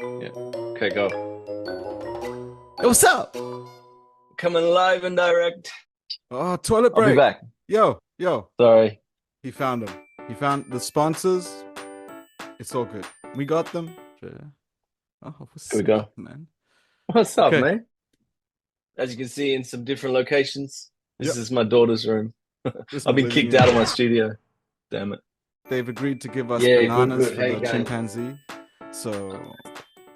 Yeah. Okay, go. Hey, what's up? Coming live and direct. Oh, toilet I'll break. be back. Yo. Sorry. He found them. He found the sponsors. It's all good. We got them. Oh, what's Here we go. up, man? What's up, Okay. man? As you can see in some different locations, this Yep. is my daughter's room. This I've been living kicked room. out of my studio. Damn it. They've agreed to give us Yeah, bananas good. for How you the going? chimpanzee. So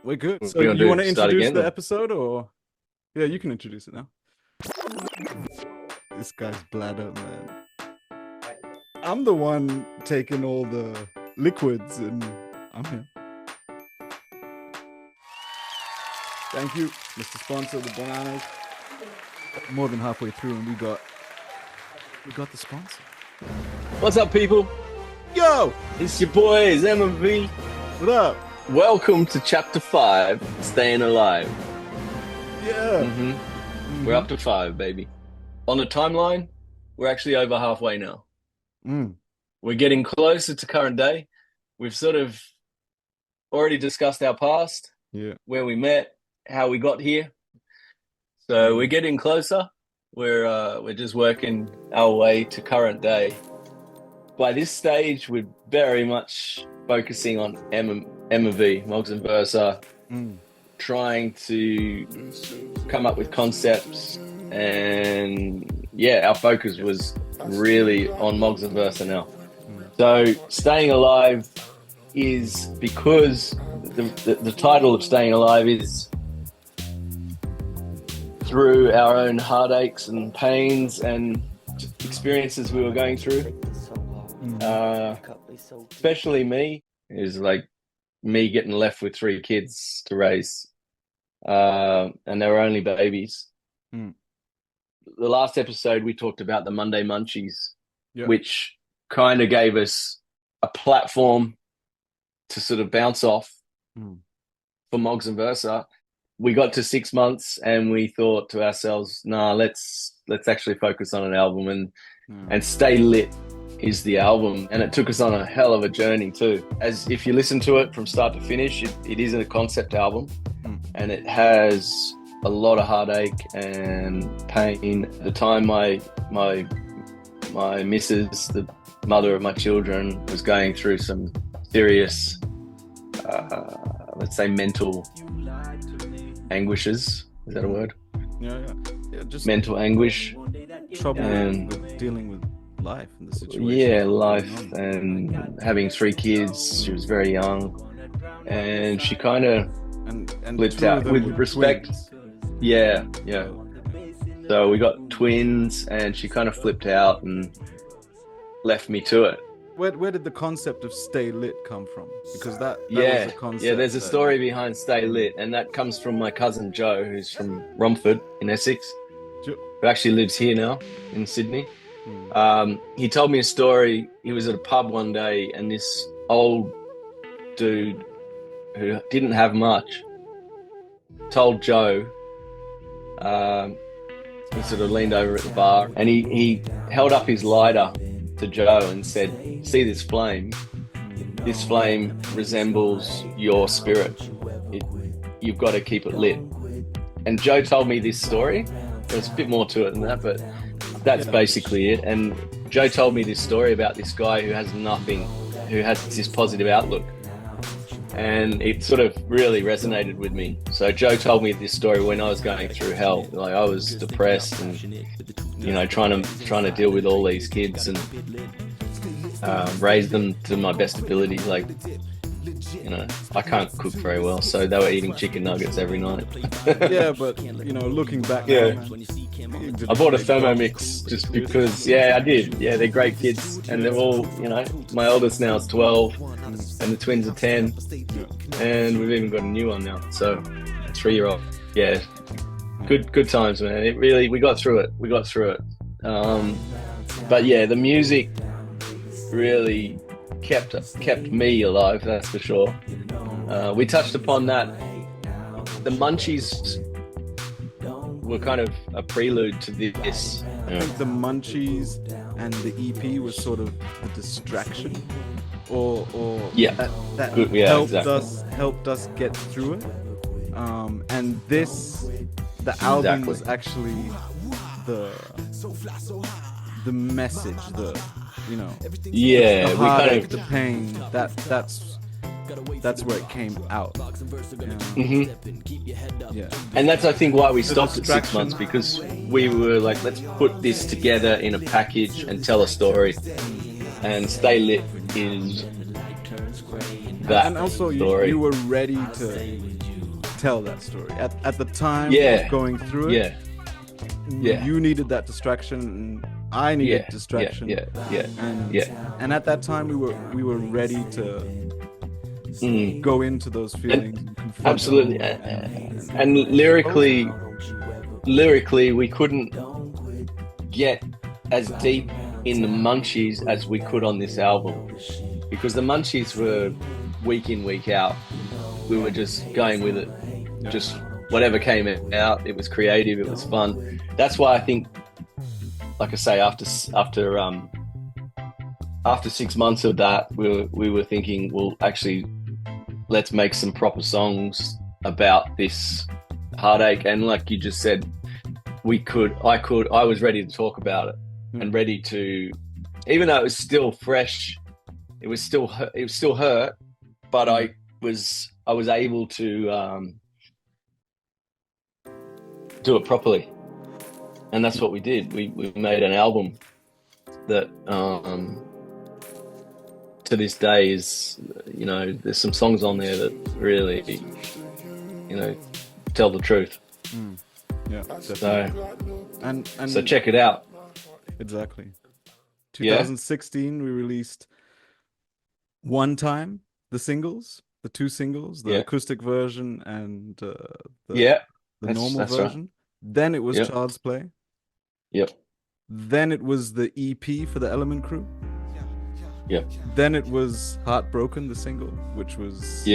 we're good. What So are we gonna you do? want to Start introduce again, the or- episode, or yeah, you can introduce it now. This guy's bladder, man. I'm the one taking all the liquids, and I'm here. Thank you, Mr. Sponsor, the bananas. More than halfway through, and we got the sponsor. What's up, people? Yo, It's your boys, M&V. what up? Welcome to Chapter 5, Staying Alive. Yeah. We're up to 5, baby. On the timeline, we're actually over halfway now. We're getting closer to current day. We've sort of already discussed our past, Yeah. where we met, how we got here. So we're getting closer. We're just working our way to current day. By this stage, we're very much focusing on M&V, MOGz VERSA, trying to come up with concepts, and yeah, our focus was really on MOGz VERSA now. So Staying Alive is because the title of Staying Alive is through our own heartaches and pains and experiences we were going through. Especially me, is like me getting left with 3 kids to raise, and they were only babies. The last episode we talked about the Monday Munchies, which kind of gave us a platform to sort of bounce off for MOGz VERSA. We got to 6 months and we thought to ourselves, nah, let's actually focus on an album, and Stay Lit is the album, and it took us on a hell of a journey too. As if you listen to it from start to finish, it is a concept album, and it has a lot of heartache and pain. At the time, my missus, the mother of my children, was going through some serious, let's say, mental anguishes. Is that a word? Yeah, just mental anguish, trouble with dealing with life and the situation. Yeah, life and having 3 kids. She was very young, and she kind of flipped out with respect. Twins. Yeah. So we got twins, and she kind of flipped out and left me to it. Where did the concept of Stay Lit come from? Because that was a concept. Yeah, there's a story behind Stay Lit, and that comes from my cousin Joe, who's from Romford in Essex, who actually lives here now in Sydney. He told me a story. He was at a pub one day, and this old dude who didn't have much told Joe, he sort of leaned over at the bar, and he held up his lighter to Joe and said, "See this flame? This flame resembles your spirit. You've got to keep it lit." And Joe told me this story. There's a bit more to it than that, but that's basically it. And Joe told me this story about this guy who has nothing, who has this positive outlook. And it sort of really resonated with me. So Joe told me this story when I was going through hell. Like, I was depressed and, trying to deal with all these kids and raise them to my best ability. Like, I can't cook very well, so they were eating chicken nuggets every night. Yeah, but looking back, I bought a Thermomix just because. Yeah, I did. Yeah, they're great kids, and they're all, my oldest now is 12, and the twins are 10, and we've even got a new one now, so a 3-year-old. Yeah, good times, man. We got through it. But yeah, the music really kept me alive, that's for sure. We touched upon that. The Munchies were kind of a prelude to this. I think the Munchies and the EP was sort of the distraction. or Yeah. that Good. Yeah, exactly. helped us get through it. And the album was actually the message, Yeah, the we kind heartache, of the pain. That's where it came out. Yeah. And that's, I think, why we stopped at 6 distraction. months, because we were like, let's put this together in a package and tell a story. And Stay Lit is that And also, story. you were ready to tell that story at the time. Yeah. Going through it. Yeah. You needed that distraction, and I needed distraction. Yeah. And at that time, we were ready to go into those feelings. And confront Absolutely. them. And lyrically, we couldn't get as deep in the Munchies as we could on this album, because the Munchies were week in, week out. We were just going with it, just whatever came out. It was creative, it was fun. That's why I think, like I say, after 6 months of that, we were thinking, well, actually, let's make some proper songs about this heartache. And like you just said, I was ready to talk about it, and ready to, even though it was still fresh, it was still hurt, but I was able to do it properly. And that's what we did. We made an album that to this day is, there's some songs on there that really, tell the truth. Yeah. So check it out. Exactly. 2016, we released One Time, the two singles, the acoustic version and the normal version. Right. Then it was Child's Play. Yep. Then it was the EP for the Element Crew. Yep. Then it was Heartbroken, the single, which was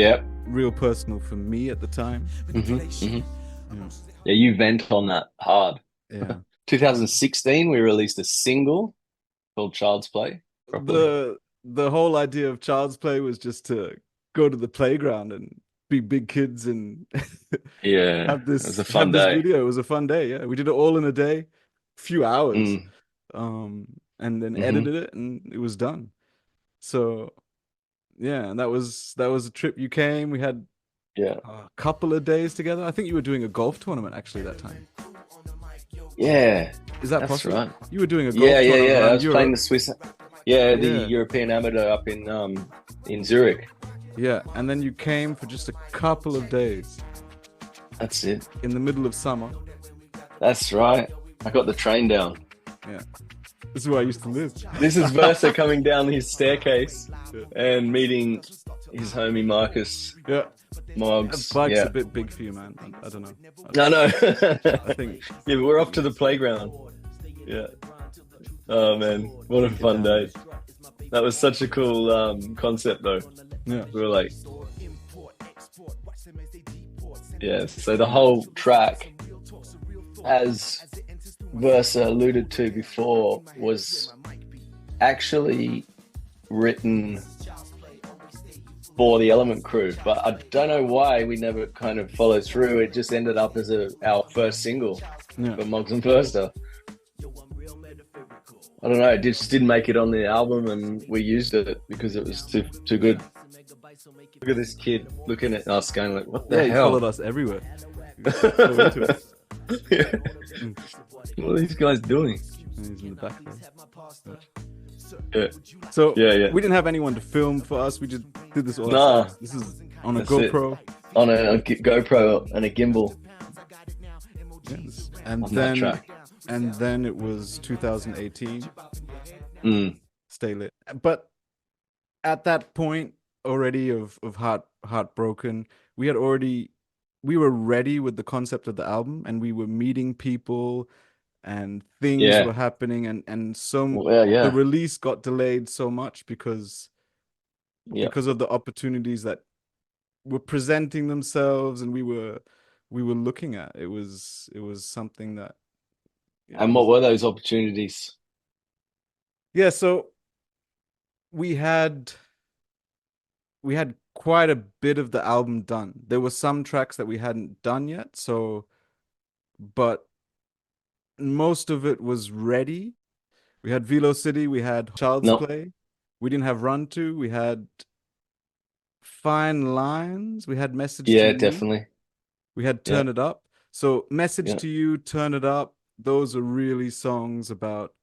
real personal for me at the time. Yeah, you vent on that hard. Yeah. 2016, we released a single called Child's Play. The whole idea of Child's Play was just to go to the playground and be big kids and have this, it was a fun day. Video. It was a fun day. Yeah, we did it all in a day, few hours, and then edited it, and it was done. So, and that was a trip. You came. We had a couple of days together. I think you were doing a golf tournament actually that time. Yeah, is that that's possible? Right. You were doing a golf tournament. I was playing the Swiss. The European Amateur up in Zurich. Yeah, and then you came for just a couple of days. That's it. In the middle of summer. That's right. I got the train down. Yeah. This is where I used to live. This is Versa coming down his staircase and meeting his homie Marcus. Yeah. MOGz. That bike's a bit big for you, man. I don't know. No. I think. Yeah, we're off to the playground. Yeah. Oh, man. What a fun day. That was such a cool concept, though. Yeah. We were like... Yeah, so the whole track, as Versa alluded to before, was actually written for the Element Crew, but I don't know why we never kind of followed through. It just ended up as our first single for MOGz VERSA. I don't know, it just didn't make it on the album, and we used it because it was too good. Look at this kid looking at us going like, what the hell? He followed us everywhere. What are these guys doing? And he's in the back there. So we didn't have anyone to film for us. We just did this all ourselves. This is on a GoPro. On a GoPro and a gimbal. Yes. And then it was 2018. Stay Lit. But at that point already of Heartbroken, we were ready with the concept of the album, and we were meeting people and things were happening, and the release got delayed so much because of the opportunities that were presenting themselves, and we were looking at. It was something that. And what were those opportunities? Yeah, so we had quite a bit of the album done. There were some tracks that we hadn't done yet, so but most of it was ready. We had Velo City, we had Child's No. Play, we didn't have Run To, we had Fine Lines, we had Message to Yeah, You, definitely. we had Yeah. Turn It Up. So Message Yeah. to You, Turn It Up, those are really songs about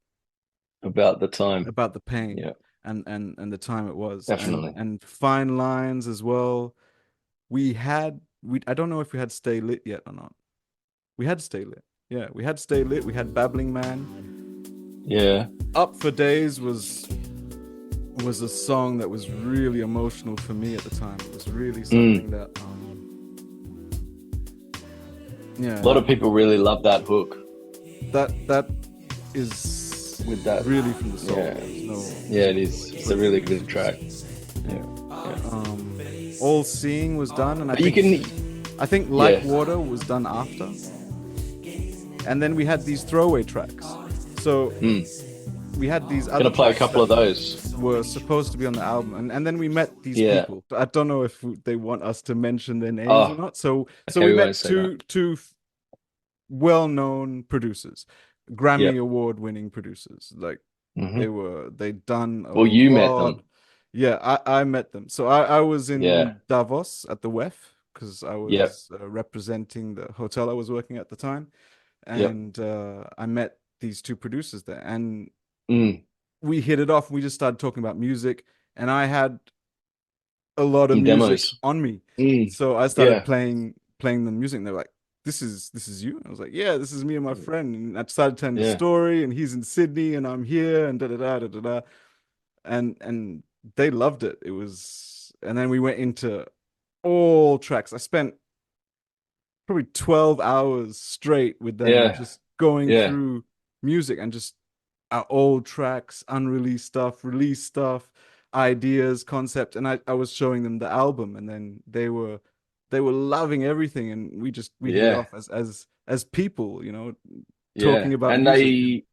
the time, about the pain. Yeah. And the time it was. Definitely. And Fine Lines as well. I don't know if we had Stay Lit yet or not. We had Stay Lit. Yeah, we had Stay Lit. We had Babbling Man. Yeah. Up for Days was a song that was really emotional for me at the time. It was really something that yeah. A lot of people really love that hook. That is with that really from the soul. Yeah, it is. It's a really good track. Yeah. All Seeing was done, and I think Like Water was done after. And then we had these throwaway tracks. So we had these other. Gonna play a couple of those. Were supposed to be on the album, and then we met these people. I don't know if they want us to mention their names or not. So we met two well-known producers, Grammy award-winning producers. Like they'd done. Well, you met them. Yeah, I met them. So I was in Davos at the WEF because I was representing the hotel I was working at the time, and I met these two producers there, and we hit it off. We just started talking about music, and I had a lot of music on me, so I started playing the music. And they're like, "This is you?" And I was like, "Yeah, this is me and my friend." And I started telling the story, and he's in Sydney, and I'm here, and da da da da da da, and they loved it. It was, and then we went into all tracks. I spent probably 12 hours straight with them, just going through music and just our old tracks, unreleased stuff, released stuff, ideas, concept. And I was showing them the album, and then they were loving everything, and we hit it off as people, talking about and music. They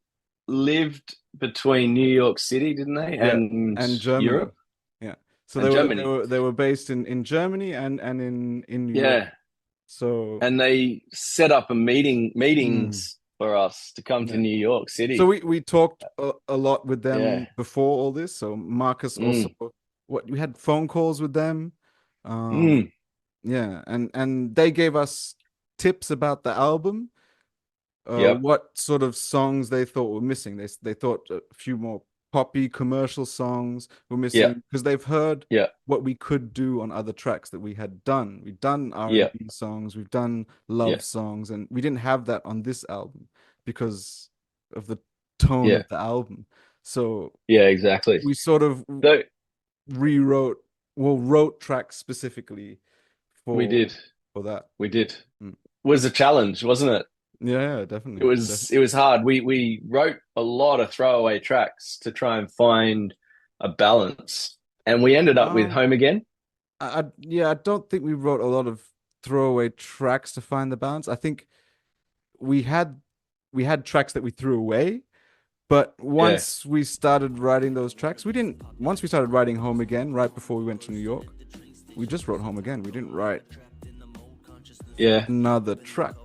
lived between New York City, didn't they? And Germany. Europe. Yeah. So they were based in Germany and in New York. So and they set up meetings for us to come to New York City. So we talked a lot with them before all this. So Marcus also we had phone calls with them. Yeah, and they gave us tips about the album. What sort of songs they thought were missing. They thought a few more poppy commercial songs were missing because they've heard what we could do on other tracks that we had done. We've done R&B songs, we've done love songs, and we didn't have that on this album because of the tone of the album. So exactly. We sort of wrote tracks specifically for that. We did. It was a challenge, wasn't it? Yeah, definitely. It was hard. We wrote a lot of throwaway tracks to try and find a balance, and we ended up with Home Again. I don't think we wrote a lot of throwaway tracks to find the balance. I think we had tracks that we threw away, but once we started writing those tracks, once we started writing Home Again right before we went to New York, we just wrote Home Again. We didn't write another track.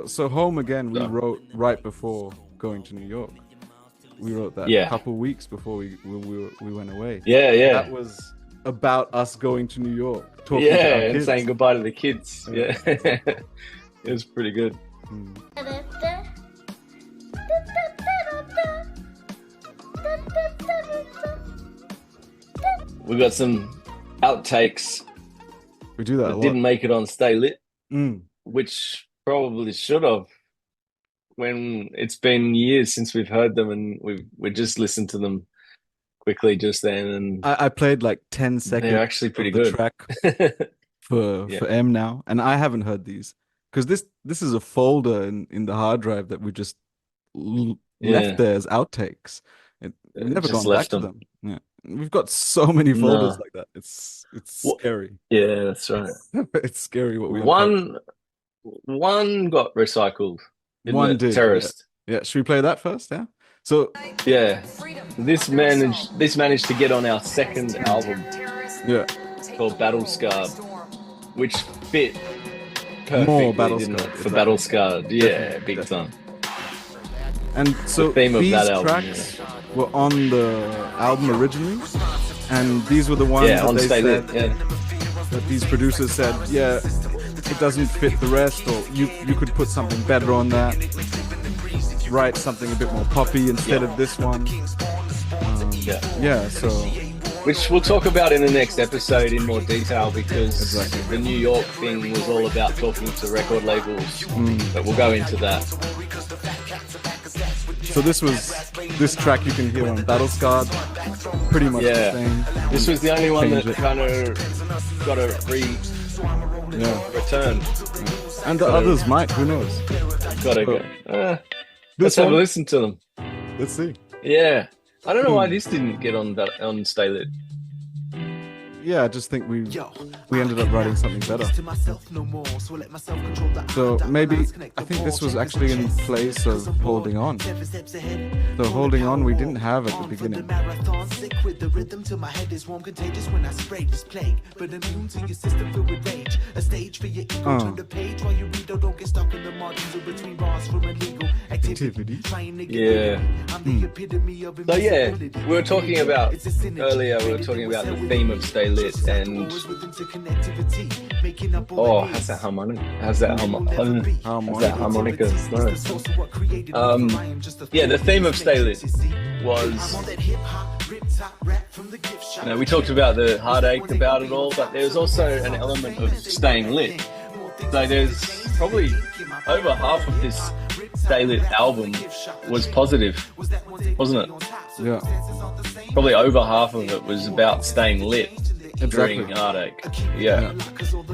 So Home Again we wrote right before going to New York. We wrote that a couple weeks before we went away. That was about us going to New York, talking to our kids. And saying goodbye to the kids. Yeah. It was pretty good. We got some outtakes. We do that a lot. Didn't make it on Stay Lit, which probably should have. When it's been years since we've heard them, and we just listened to them quickly just then, and I played like 10 seconds. They're actually pretty good. Track for M now, and I haven't heard these because this is a folder in the hard drive that we just left there as outtakes. We've never gone back to them. Yeah, we've got so many folders like that. It's scary. Yeah, that's right. It's scary what we One got recycled. One did. Terrorist. Yeah. Should we play that first? Yeah. So this managed to get on our second album. Yeah. called Battle Scarred, which fit More perfectly, Battle didn't Scarred, it, for Battle Scarred. Yeah, big time. And so theme of these that album, tracks were on the album originally, and these were the ones that on they Stayin, said that these producers said, yeah, it doesn't fit the rest, or you could put something better on that, write something a bit more poppy instead of this one. So which we'll talk about in the next episode in more detail, because the New York thing was all about talking to record labels, but we'll go into that. So this track you can hear on Battle Scarred, pretty much the same. This was the only one that kind of got a return. And the others might, who knows? Gotta go. Let's have a listen to them. Let's see. Yeah. I don't know why this didn't get on Stayin. Yeah, I just think we ended up writing something better. So maybe, I think this was actually in place of Holding On. So Holding On we didn't have at the beginning. Activity. Yeah. So yeah, we were talking about earlier, the theme of Stay Lit, and how's that harmonica? The theme of Stay Lit was, we talked about the heartache about it all, but there's also an element of staying lit. So there's probably over half of this Stay Lit album was positive, wasn't it? Yeah. Probably over half of it was about staying lit during heartache. Yeah.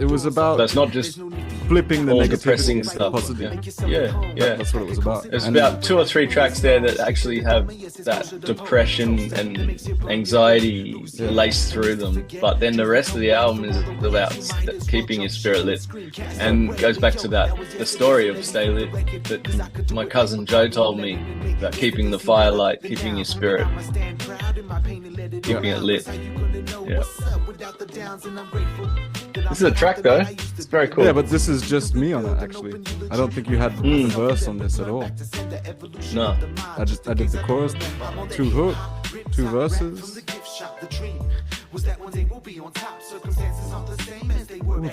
It was about. That's not just flipping the all negativity depressing stuff. Positive. Yeah. That's what it was about. There's about 2 or 3 tracks there that actually have that depression and anxiety laced through them. But then the rest of the album is about keeping your spirit lit, and goes back to the story of Stay Lit that my cousin Joe told me, about keeping the fire light, keeping your spirit, keeping it lit. Yeah. This is a track though. It's very cool. Yeah, but this is just me on it actually. I don't think you had the verse on this at all. No. I did the chorus, 2 hook, 2 verses.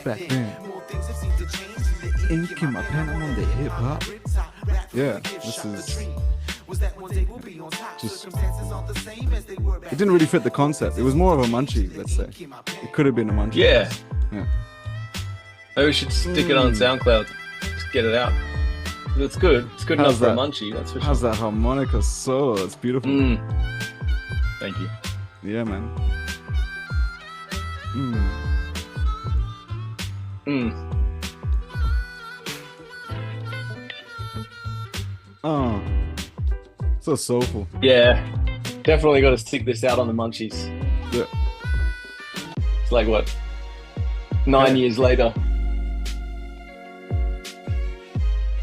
Back then. Ink in my pen, I'm on the hip hop. Yeah, this is just, it didn't really fit the concept. It was more of a munchie, let's say. It could have been a munchie. Yeah. Maybe we should stick it on SoundCloud. Just get it out. It's good. It's good enough for a munchie, that's for sure. How's that harmonica solo? It's beautiful. Thank you. Yeah, man. Oh, so soulful. Yeah, definitely got to stick this out on the munchies. Yeah. It's like what, 9 years later.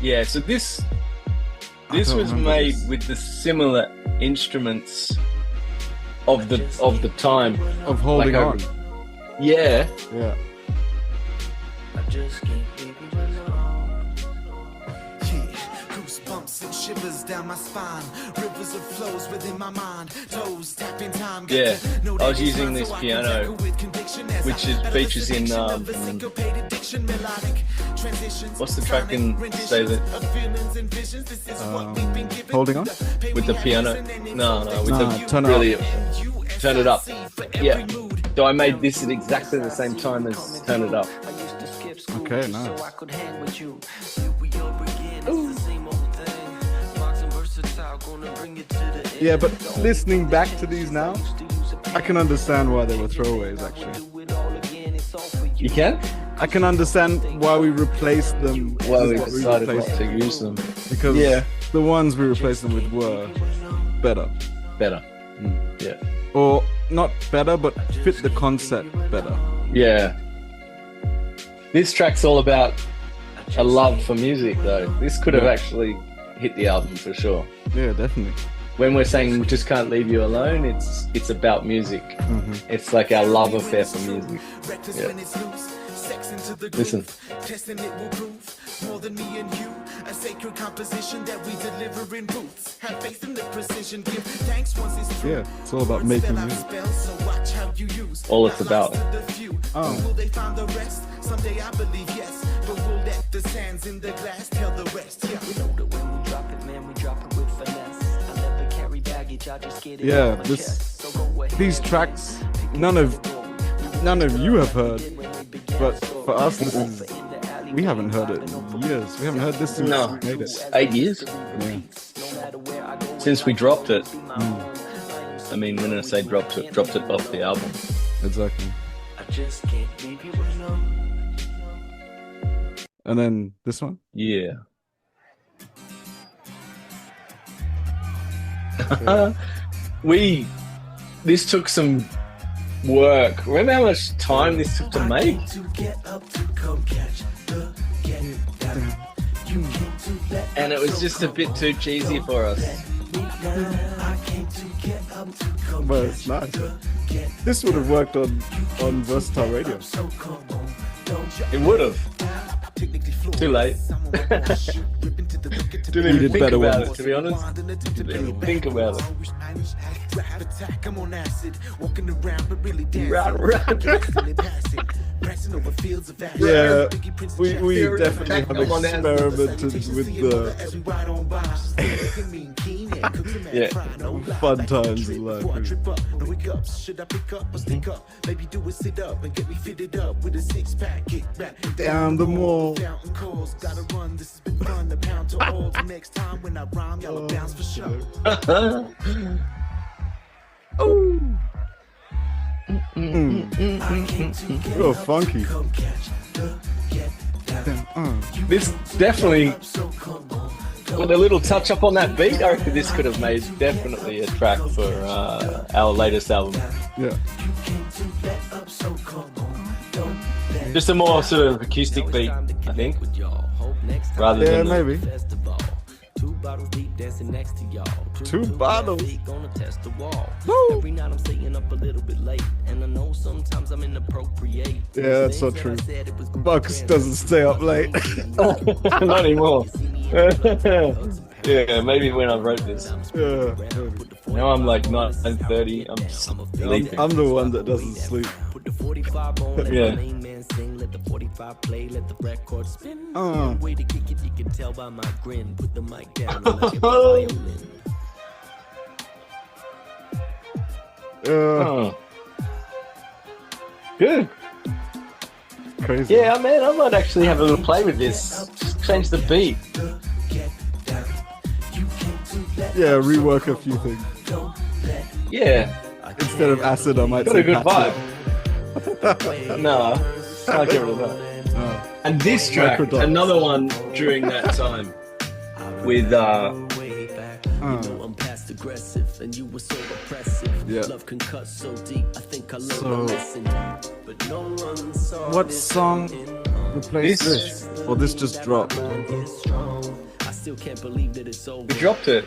Yeah, so this was made with the similar instruments of the time of Holding On. Yeah. Yeah. Shivers down my spine, rivers of flows within my mind, toes tapping time. Yeah, I was using this piano, which features in what's the track in Stay Lit? Holding On? With the piano? No, with the turn really turn it up. Yeah. So I made this at exactly the same time as Turn It Up. Okay, nice. Yeah, but listening back to these now, I can understand why they were throwaways, actually. You can? I can understand why we replaced them. Why we decided not to use them. Because the ones we replaced them with were better. Yeah. Or not better, but fit the concept better. Yeah. This track's all about a love for music, though. This could have actually hit the album for sure. Yeah, definitely. when we're saying we just can't leave you alone, it's about music. It's like our love affair for music. Yeah. Listen. More than me and you, a sacred composition that we deliver in boots. Have faith in the precision, give thanks once it's through. Yeah, it's all about making music. All it's about. Will they find the rest? Someday I believe yes, but we'll let the sands in the glass tell the rest. Yeah, we know that when we drop it, man, we drop it with finesse. I never carry baggage, I just get it. Yeah, these tracks, none of you have heard, but for us, we haven't heard it in years. We haven't heard this since we made it. 8 years? Yeah. Since we dropped it. I mean, when I say dropped it off the album. Exactly. And then this one? Yeah. This took some work. Remember how much time this took to make? And it was just a bit too cheesy for us. But it's nice. This would have worked on Versatile Radio. It would have. Too late. Didn't even think about it, to be honest. Didn't even think about it. Yeah, we definitely have experimented with the fun times in life. Down the mall. Oh. Real funky. This definitely, with a little touch up on that beat, I reckon this could have made definitely a track for our latest album. Yeah. Just a more sort of acoustic beat, I think, rather than maybe. 2 bottles. Woo. Every night I'm staying up a little bit late, and I know sometimes I'm inappropriate. Yeah, that's so true. Marcus doesn't stay up late. Not anymore. Yeah, maybe when I wrote this. Yeah. Now I'm like 9:30. I'm sleeping. I'm the one that doesn't sleep. Yeah. Let the 45 play, let the record spin. Way to kick it, you can tell by my grin. Put the mic down and I get the violin. Good. Crazy. Yeah, man, I might actually have a little play with this. Just change the beat. Yeah, rework a few things. Yeah. Instead of acid, I might Got say a good acid. vibe. No, can't get rid of that. And this track, another one during that time with I'm past aggressive and you were so oppressive. Yeah. Love can cut so deep, I think I learned a lesson. But no one saw What song replaced this? Or this just dropped? I still can't believe that it's over. we dropped it.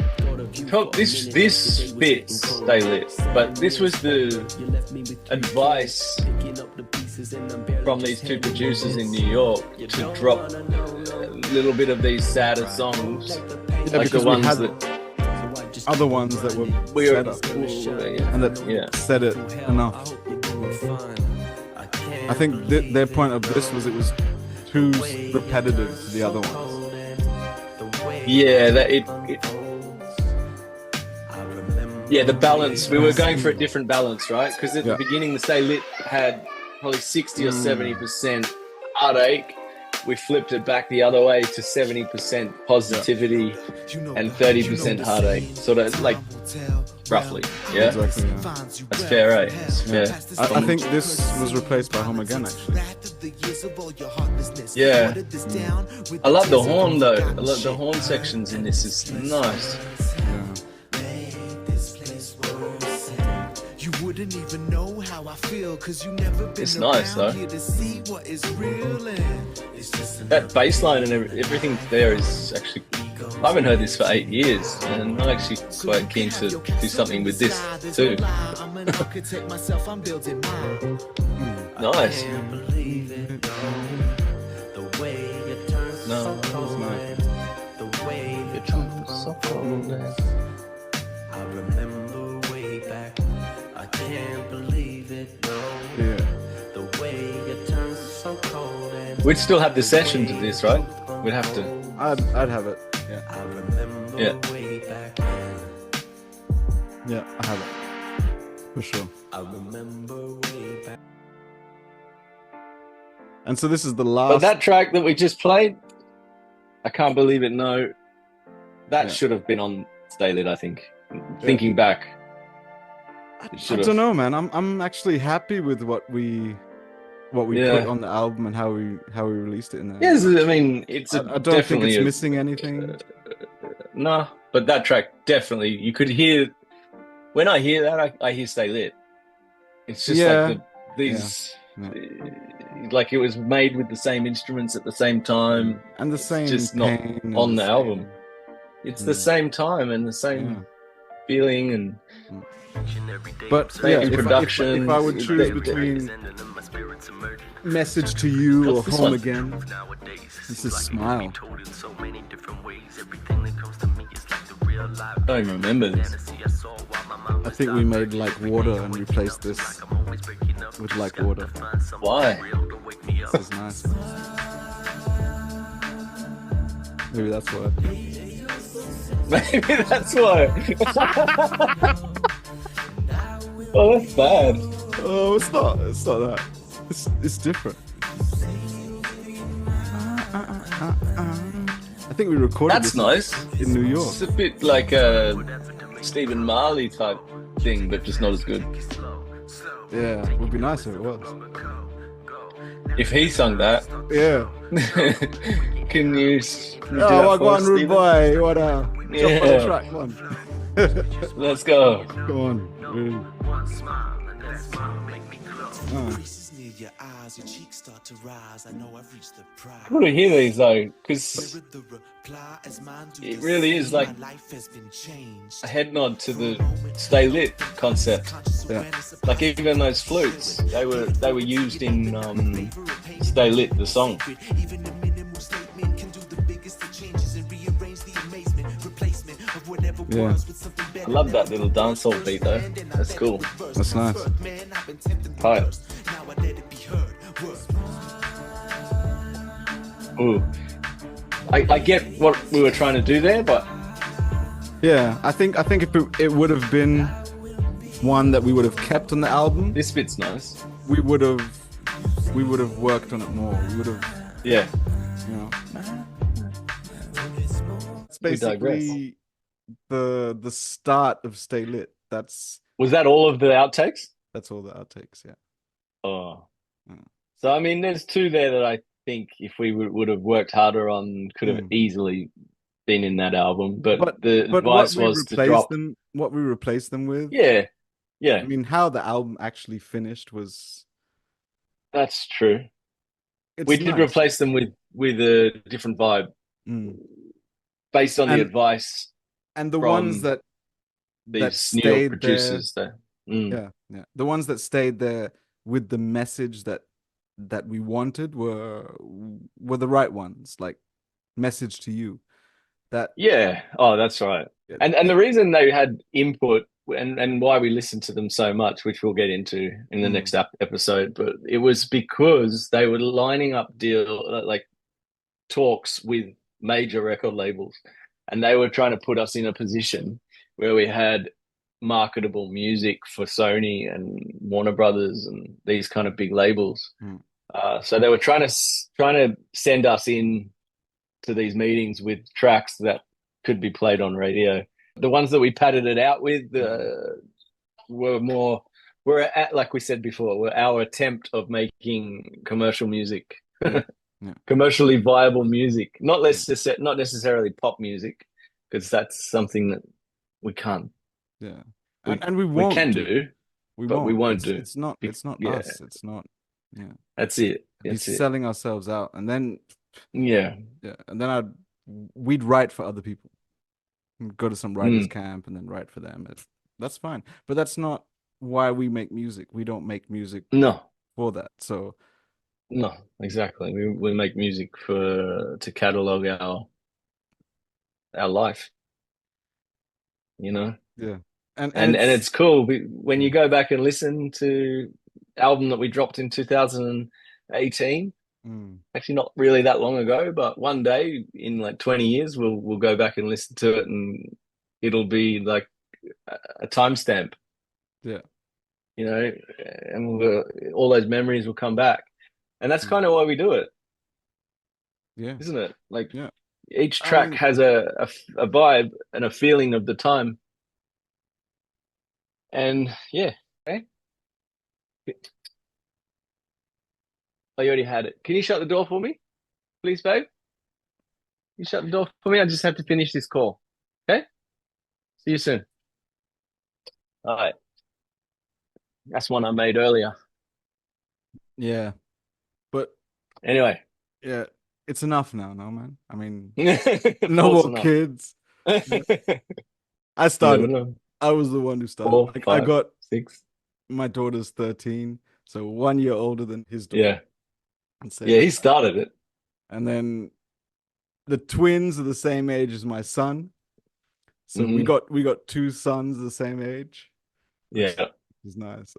This fits Stay Lit, but this was the advice from these 2 producers in New York to drop a little bit of these sadder songs, Yeah, like the because ones we had that other ones that were set up and that said it enough. I think their point of this was it was too repetitive to the other ones. Yeah, the balance. We were going for a different balance, right? Because at the beginning, the Stay Lit had probably 60 or 70% heartache. We flipped it back the other way to 70% positivity and 30% heartache. Sort of like roughly, yeah? Exactly, yeah. That's fair, right? That's fair. I think this was replaced by Home Again, actually. Yeah. I love the horn, though. I love the horn sections in this. Is nice. You wouldn't even know how I feel, 'cause you never been It's nice, though. here to see what is real, and it's just That bass line and everything there is actually I haven't heard this for 8 years, and I'm actually quite keen to do something with this too. Nice. No, that was nice. You're trying to suffer on that. I remember way back. I can't believe it. Yeah. The way it turns so cold and We'd still have the session to this, right? We'd have to. I'd have it. Yeah. I remember Yeah. way back. Yeah, I have it. For sure. I remember way back. And so this is the But last. that track that we just played, I can't believe it. No, that Yeah. should have been on Stay Lit, I think. Thinking back, it I should don't have. know, man. I'm actually happy with what we Yeah. put on the album and how we released it in there. Yes, I mean it's I don't think definitely it's missing anything. No, but that track definitely you could hear. When I hear that, I hear Stay Lit. It's just Yeah. like these, Yeah. like it was made with the same instruments at the same time. And the It's same just not pain and on the same- album. It's the same time and the same Yeah. feeling and But Same yeah, if production. I would choose between Message to You or What's this Home one? Again, this is Smile. I don't even remember this. I think we made Like Water and replaced this with Like Water. Why? This is nice. Maybe that's why. Maybe that's why. Oh, that's bad. Oh, it's not that. It's different. I think we recorded That's this nice. in New York. It's a bit like a Stephen Marley type thing, but just not as good. Yeah, it would be nice if it was. If he sung that, Yeah. can you do Oh, that what for us, going, rude Stephen? boy? What a jump on the Yeah. track, man. Let's go. Go on. Really. Creases near your eyes, your cheeks start to rise. I know I've reached the pride. I want to hear these though, because Mirror the reply as mine do it the really same. is like My life has been changed. a head nod to the Stay Lit concept. Yeah. Like even those flutes, they were used in Stay Lit, the song. Even a minimal statement can do the biggest of changes and rearrange the amazement, replacement of whatever Yeah. was with something better. I love that little dancehall beat though. That's cool. That's nice. Man, I've been tempted the Hi. worst. Now I let it be heard. Word. Ooh. I get what we were trying to do there, but Yeah, I think if it would have been one that we would have kept on the album, this bit's nice. we would have worked on it more. We would have, Yeah. you know. It's We digress. basically the start of Stay Lit. That's Was that all of the outtakes? all the outtakes. Yeah. Oh. Mm. So I mean, there's two there that I think if we would have worked harder on, could have easily been in that album. But the advice was to drop. What we replaced them with. Yeah. Yeah. I mean, how the album actually finished was. That's true. It's We did nice. replace them with a different vibe Mm. based on the And- advice And the from ones that these New stayed York producers there. Mm. yeah, the ones that stayed there with the message that we wanted were the right ones, like Message to You. That Yeah. Oh, that's right. Yeah. And the reason they had input and why we listened to them so much, which we'll get into in the next episode, but it was because they were lining up like talks with major record labels, and they were trying to put us in a position where we had marketable music for Sony and Warner Brothers and these kind of big labels. So they were trying to send us in to these meetings with tracks that could be played on radio. The ones that we padded it out with were at, like we said before, were our attempt of making commercial music, commercially viable music, not necessarily pop music, because that's something that we can't. Yeah, and we won't. We can do, but we won't do. It's not Yeah. us. It's not. Yeah, That's it. He's That's it. selling ourselves out, and then Yeah. and then I'd we'd write for other people. We'd go to some writers camp and then write for them. That's fine, but that's not why we make music. We don't make music No, for that. So no, exactly. We make music to catalog our life, you know. yeah, And it's cool when you go back and listen to album that we dropped in 2018. Actually, not really that long ago, but one day in like 20 years, we'll go back and listen to it, and it'll be like a timestamp. Yeah, you know, and all those memories will come back, and that's kind of why we do it. Yeah, isn't it? Like, yeah. each track has a vibe and a feeling of the time, and yeah. Okay. I already had it. Can you shut the door for me, please, babe? You shut the door for me. I just have to finish this call. Okay. See you soon. All right. That's one I made earlier. Yeah, but anyway, yeah, it's enough now, no man. I mean, no more kids. I started. No. I was the one who started. 4, 5, I got 6. My daughter's 13, so 1 year older than his daughter. Yeah. And so, yeah, he started it. And then the twins are the same age as my son. So we got 2 sons the same age. Yeah. It's nice.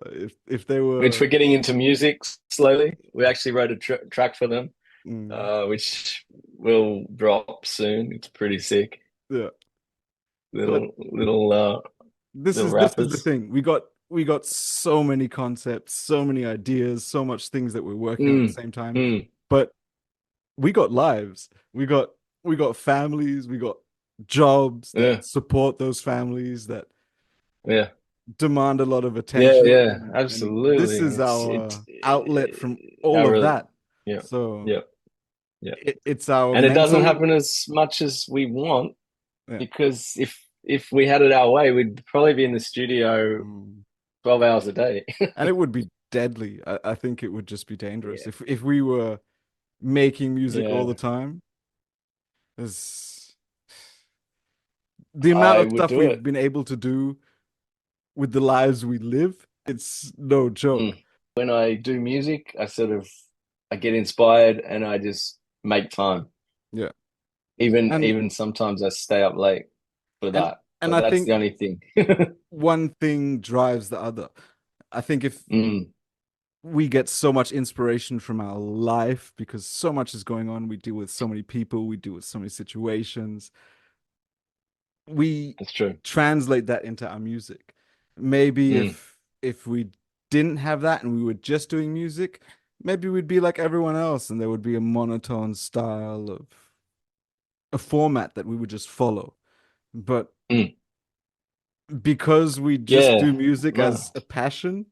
If they were, which we're getting into music slowly. We actually wrote a track for them, which will drop soon. It's pretty sick. Yeah. Little this is the thing. We got so many concepts, so many ideas, so much things that we're working on at the same time. But we got lives. We got families. We got jobs that support those families, that demand a lot of attention. Yeah, absolutely. And this is our outlet from all of that. Yeah. So yeah. It's our and it doesn't happen as much as we want, because if we had it our way, we'd probably be in the studio 12 hours a day. And it would be deadly. I think it would just be dangerous if we were making music all the time. There's the amount of stuff we've been able to do with the lives we live. It's no joke. When I do music, I get inspired and I just make time. Yeah. Even sometimes I stay up late for that. And I think that's the only thing. One thing drives the other. I think if we get so much inspiration from our life, because so much is going on, we deal with so many people, we deal with so many situations. That's true. Translate that into our music. Maybe if we didn't have that and we were just doing music, maybe we'd be like everyone else, and there would be a monotone style of a format that we would just follow. But because we just do music as a passion,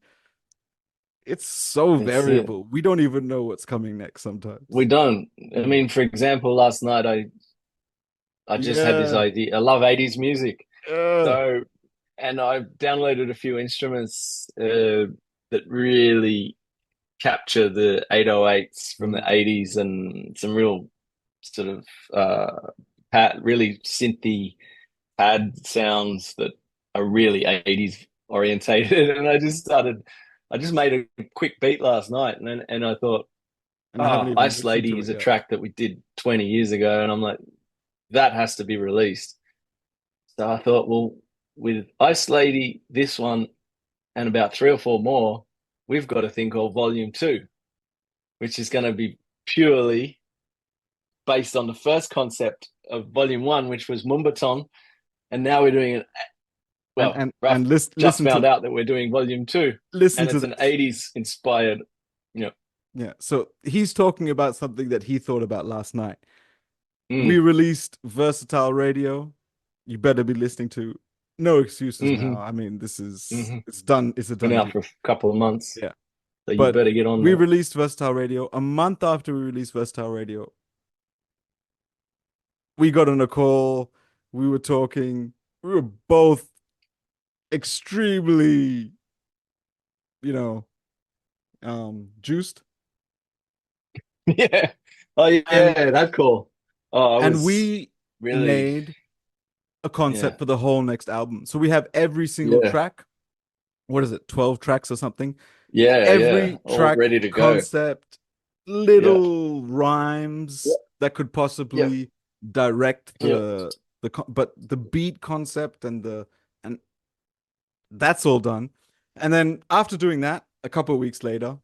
it's so variable. We don't even know what's coming next sometimes. We don't. I mean, for example, last night I just had this idea. I love 80s music. So, and I downloaded a few instruments that really capture the 808s from the 80s, and some real sort of really synthy pad sounds that are really 80s orientated. And I just made a quick beat last night, and I thought, Ice Lady is a track that we did 20 years ago, and I'm like, that has to be released. So I thought, well, with Ice Lady, this one, and about 3 or 4 more, we've got a thing called Volume 2, which is going to be purely based on the first concept of Volume 1, which was Mumbaton, and now we're doing it. Well, and just found out that we're doing Volume 2, and it's an 80s inspired. Yeah. So he's talking about something that he thought about last night. We released Versatile Radio. You better be listening to. No excuses now. I mean, this is it's done. It's been out for a couple of months. Yeah. So you better get on. We released Versatile Radio. A month after we released Versatile Radio, we got on a call. We were talking. We were both extremely, juiced. Yeah. Oh yeah, that's cool. And we really, made a concept for the whole next album. So we have every single Yeah. track. What is it? 12 tracks or something. yeah, Every all track ready to go. concept, little rhymes that could possibly direct but the beat concept and that's all done. And then after doing that, a couple of weeks later,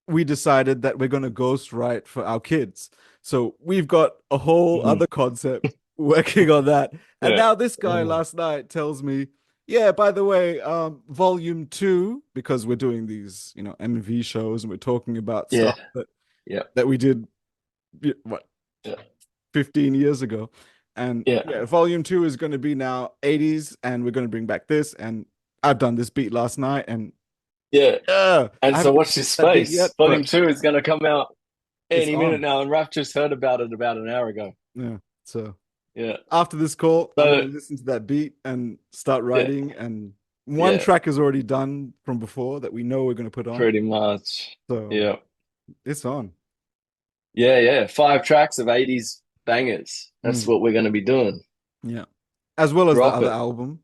we decided that we're going to ghostwrite for our kids. So we've got a whole other concept working on that. And now this guy last night tells me, yeah, by the way, volume 2, because we're doing these, M&V shows and we're talking about stuff that we did, what, 15 years ago. And volume 2 is going to be now 80s, and we're going to bring back this. And I've done this beat last night, and and so watch this space. Yet, Volume 2 is going to come out any minute on. now, and Raf just heard about it about an hour ago. Yeah. So after this call, I'm going to listen to that beat and start writing. And one track is already done from before that we know we're going to put on. Pretty much. So it's on. Yeah. 5 tracks of 80s bangers. That's what we're going to be doing. Yeah. As well as the other album,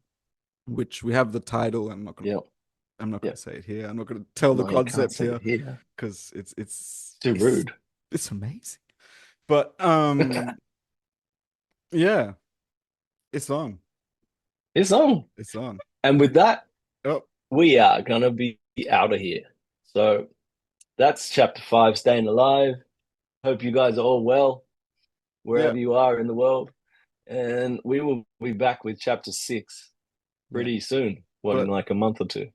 which we have the title. I'm not going to say it here. I'm not going to tell the concept here because it's too rude. It's amazing. But yeah, it's on. It's on. It's on. And with that, we are going to be out of here. So that's chapter 5, Staying Alive. Hope you guys are all well, wherever you are in the world. And we will be back with chapter 6 pretty soon, in like a month or 2.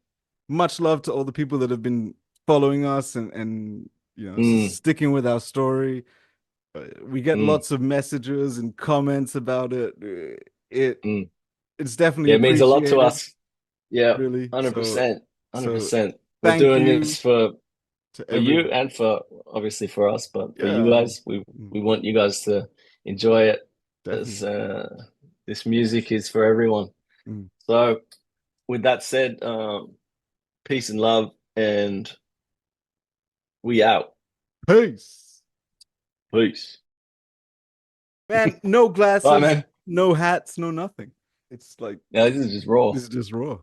Much love to all the people that have been following us and sticking with our story. We get lots of messages and comments about it. It's definitely it means a lot to us. Yeah, really, 100%. 100%. We're doing this for you and for obviously for us, but for you guys, we want you guys to enjoy it. This music is for everyone. So with that said, peace and love, and we out. Peace. Man, no glasses, Bye, man. no hats, no nothing. It's like this is just raw. This is just raw.